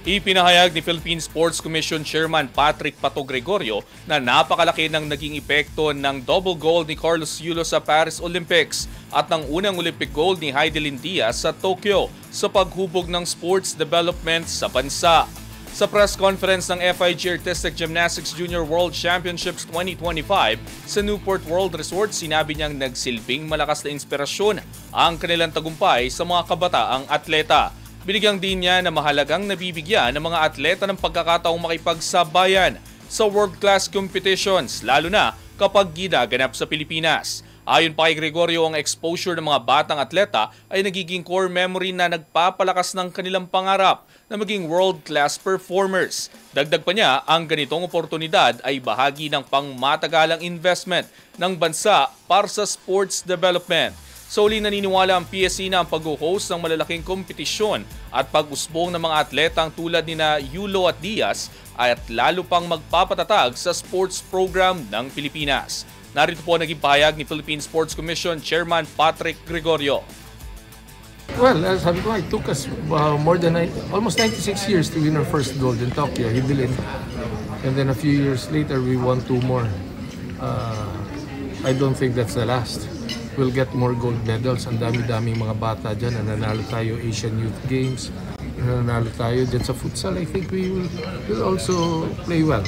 Ipinahayag ni Philippine Sports Commission Chairman Patrick Pato Gregorio na napakalaki ng naging epekto ng double gold ni Carlos Yulo sa Paris Olympics at ng unang Olympic gold ni Heidelin Diaz sa Tokyo sa paghubog ng sports development sa bansa. Sa press conference ng FIG Artistic Gymnastics Junior World Championships 2025 sa Newport World Resort, sinabi niyang nagsilbing malakas na inspirasyon ang kanilang tagumpay sa mga kabataang atleta. Binigyang din niya na mahalagang nabibigyan ng mga atleta ng pagkakataong makipagsabayan sa world-class competitions, lalo na kapag ginaganap sa Pilipinas. Ayon pa kay Gregorio, ang exposure ng mga batang atleta ay nagiging core memory na nagpapalakas ng kanilang pangarap na maging world-class performers. Dagdag pa niya, ang ganitong oportunidad ay bahagi ng pangmatagalang investment ng bansa para sa sports development. Sa uli, naniniwala ang PSC na ang pag-host ng malalaking kompetisyon at pag-usbong ng mga atletang tulad nina Yulo at Diaz ay at lalo pang magpapatatag sa sports program ng Pilipinas. Narito po naging pahayag ni Philippine Sports Commission Chairman Patrick Gregorio. Well, sabi ko, it took us almost 96 years to win our first gold in Tokyo, Heidelin. And then a few years later, we won 2 more. I don't think that's the last. We'll get more gold medals. Ang dami-daming mga bata dyan. Nanalo tayo Asian Youth Games. Nanalo tayo dyan sa futsal. I think we will also play well.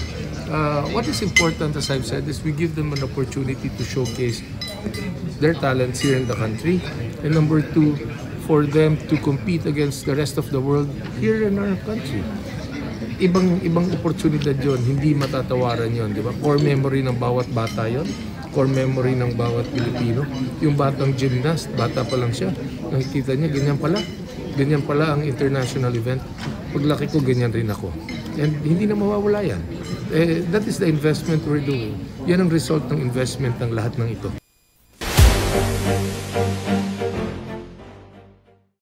What is important, as I've said, is we give them an opportunity to showcase their talents here in the country. And number 2, for them to compete against the rest of the world here in our country. Ibang oportunidad yon, hindi matatawaran yon, di ba? Core memory ng bawat bata yon. Core memory ng bawat Pilipino. Yung batang gymnast, bata pa lang siya. Nakikita niya, ganyan pala ang international event. Paglaki ko, ganyan rin ako. And hindi na mawawala yan. That is the investment we're doing. Yan ang result ng investment ng lahat ng ito.